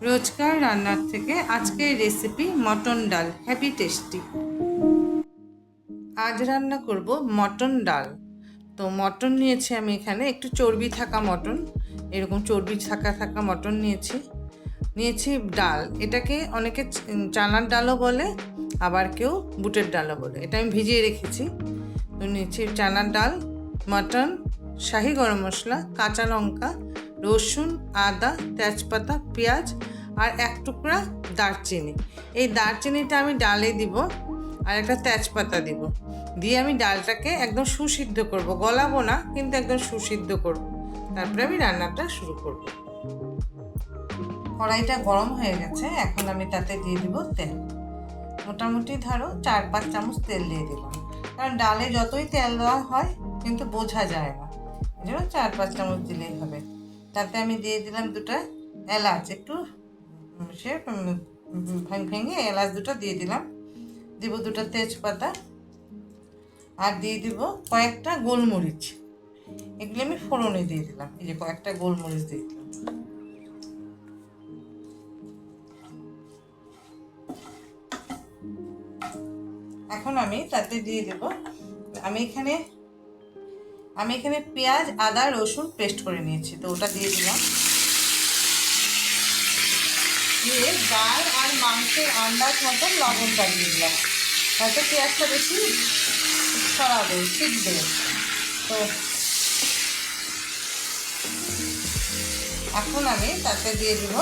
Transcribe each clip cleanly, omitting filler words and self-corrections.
রোজকার রান্নার থেকে আজকের রেসিপি মটন ডাল, হ্যাপি টেস্টি। আজ রান্না করব মটন ডাল। তো মটন নিয়েছি আমি এখানে একটু চর্বি থাকা মটন, এরকম চর্বি থাকা মটন নিয়েছি ডাল। এটাকে অনেকে চানার ডালও বলে, আবার কেউ বুটের ডালও বলে। এটা আমি ভিজিয়ে রেখেছি। তো নিয়েছি চানার ডাল, মটন, শাহি গরম মশলা, কাঁচা লঙ্কা, রসুন, আদা, তেজপাতা, পেঁয়াজ আর এক টুকরা দারচিনি। এই দারচিনিটা আমি ডালে দিব আর একটা তেজপাতা দিব। দিয়ে আমি ডালটাকে একদম সুসিদ্ধ করব, গলাবো না, কিন্তু একদম সুসিদ্ধ করব। তারপরে আমি রান্নাটা শুরু করব। কড়াইটা গরম হয়ে গেছে, এখন আমি তাতে দিয়ে দিব তেল। মোটামুটি ধরো 4-5 চামচ তেল দিয়ে দিলাম, কারণ ডালে যতই তেল দেওয়া হয় কিন্তু বোঝা যায় না, এই জন্য 4-5 চামচ দিলেই হবে। তাতে আমি দিয়ে দিলাম 2টা এলাচ, একটু সে ভেঙে এলাচ 2টা দিয়ে দিলাম। দিব 2টা তেজপাতা আর দিয়ে দিব কয়েকটা গোলমরিচ। এগুলো আমি ফোড়নে দিয়ে দিলাম, এই যে কয়েকটা গোলমরিচ দিয়ে দিলাম। এখন আমি তাতে দিয়ে দেব, আমি এখানে পেঁয়াজ, আদা, রসুন পেস্ট করে নিয়েছি, তো ওটা দিয়ে দিলাম। দিয়ে ডাল আর মাংসের আন্দাজ মতন লবণটা দিয়ে দিলাম, হয়তো পেঁয়াজটা বেশি ছড়াবে, শিখবে। তো এখন আমি তাতে দিয়ে দিব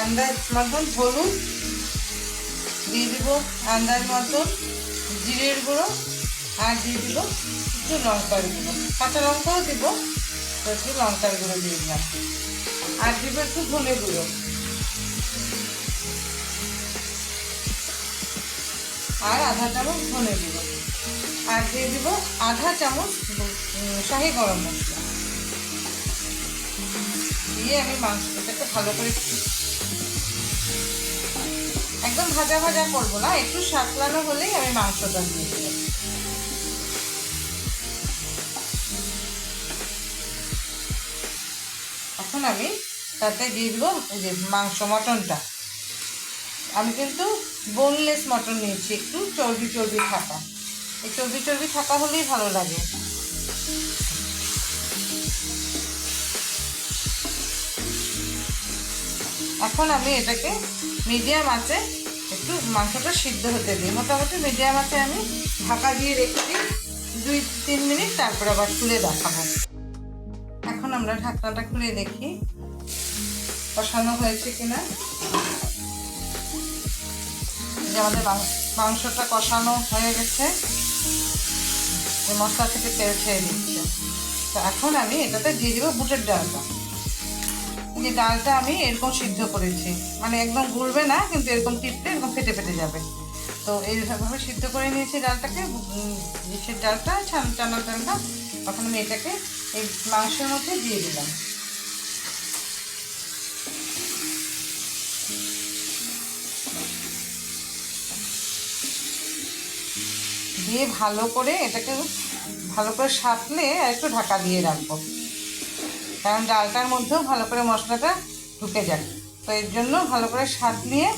আন্দাজ মতন হলুদ, দিয়ে দিব আন্দাজ মতন জিরের গুঁড়ো, আর দিয়ে দিব একটু লঙ্কার গুঁড়ো, কাঁচা লঙ্কাও দিব, তো একটু লঙ্কার গুঁড়ো দিয়ে দিলাম। আর দিব একটু ধনে গুঁড়ো, আর আধা চামচ ধনে গুঁড়ো, আর দিয়ে দিব আধা চামচ শাহি গরম মশলা। দিয়ে আমি মাংসটাকে ভালো করে একদম ভাজা ভাজা করবো না, একটু সাঁতলানো হলেই আমি মাংসটা দিয়ে দেবো। এখন আমি তাতে দিয়ে দেবো এই যে মাংস, মটনটা। আমি কিন্তু বোনলেস মটন নিয়েছি, একটু চর্বি থাকা। এই চর্বি থাকা হলেই ভালো লাগে। এখন আমি এটাকে মিডিয়াম আঁচে একটু মাংসটা সিদ্ধ হতে দিই। মোটামুটি মিডিয়াম আঁচে আমি ঢাকা দিয়ে রেখে দিই 2-3 মিনিট, তারপর আবার খুলে দেখাবো। এখন আমরা ঢাকনাটা খুলে দেখি কষানো হয়েছে কিনা। যে আমাদের মাংসটা কষানো হয়ে গেছে, মশলা থেকে তেল ছেড়ে দিচ্ছে। তো এখন আমি এটাতে দিয়ে দিব বুটের ডালটা। যে ডালটা আমি এরকম সিদ্ধ করেছি, মানে একদম গুলবে না, কিন্তু এরকম টিপলে এরকম ফেটে ফেটে যাবে। তো এইভাবে সিদ্ধ করে নিয়েছি ডালটাকে, সে ডালটা চানার ডালটা। এখন আমি এটাকে এই মাংসের মধ্যে দিয়ে দিলাম। দিয়ে ভালো করে এটাকে ভালো করে সাঁতলে আর একটু ঢাকা দিয়ে রাখবো, কারণ ডালটার মধ্যেও ভালো করে মশলাটা ঢুকে যায়। তো এর জন্য ভালো করে সাঁতলিয়ে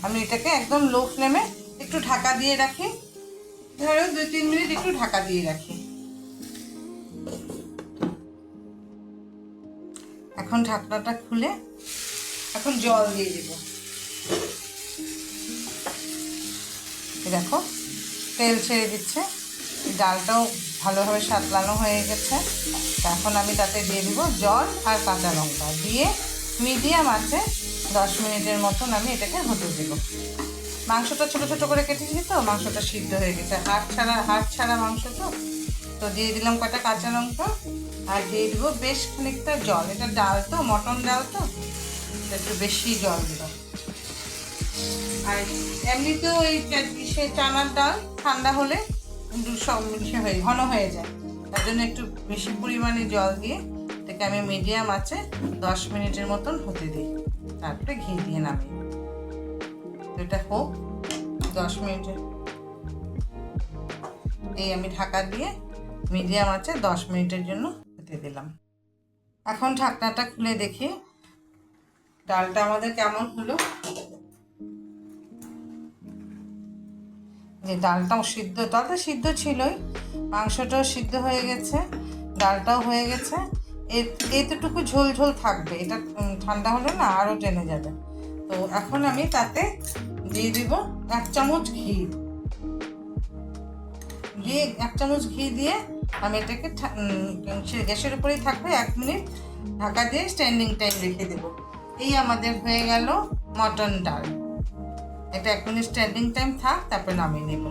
আমি এটাকে একদম লো ফ্লেমে একটু ঢাকা দিয়ে রাখি, ধরো 2-3 মিনিট একটু ঢাকা দিয়ে রাখি। এখন ঢাকনাটা খুলে এখন জল দিয়ে দেব। দেখো তেল ছেড়ে দিচ্ছে, ডালটাও ভালোভাবে সাঁতলানো হয়ে গেছে। এখন আমি তাতে দিয়ে দিব জল আর কাঁচা লঙ্কা, দিয়ে মিডিয়াম আছে 10 মিনিটের মতন আমি এটাকে হতে দেব। মাংসটা ছোটো ছোটো করে কেটেছি, তো মাংসটা সিদ্ধ হয়ে গেছে, হাড় ছাড়া মাংস। তো দিয়ে দিলাম কটা কাঁচা লঙ্কা, আর দিয়ে দিব বেশ খানিকটা জল। এটা ডাল তো, মটন ডাল তো, একটু বেশি জল দিলাম। আর এমনিতেও এই চানার ডাল ঠান্ডা হলে সব ঘন হয়ে যায়, তার জন্য একটু বেশি পরিমাণে জল দিয়ে এটাকে আমি মিডিয়াম আছে 10 মিনিটের মতন হতে দিই, তারপরে ঘি দিয়ে নামি। এটা হোক 10 মিনিটের, এই আমি ঢাকা দিয়ে মিডিয়াম আছে 10 মিনিটের জন্য হতে দিলাম। এখন ঢাকনাটা খুলে দেখি ডালটা আমাদের কেমন হলো, যে ডালটাও সিদ্ধ, ডালটা সিদ্ধ ছিলই, মাংসটাও সিদ্ধ হয়ে গেছে, ডালটাও হয়ে গেছে। এতটুকু ঝোল ঝোল থাকবে, এটা ঠান্ডা হলে না আরও টেনে যাবে। তো এখন আমি তাতে দিয়ে দিব 1 চামচ ঘি, দিয়ে 1 চামচ ঘি দিয়ে আমি এটাকে গ্যাসের উপরেই থাকবে 1 মিনিট ঢাকা দিয়ে স্ট্যান্ডিং টাইম রেখে দেবো। এই আমাদের হয়ে গেল মটন ডাল। এটা 1 মিনিট স্ট্যান্ডিং টাইম থাক, তারপরে নামিয়ে নেব।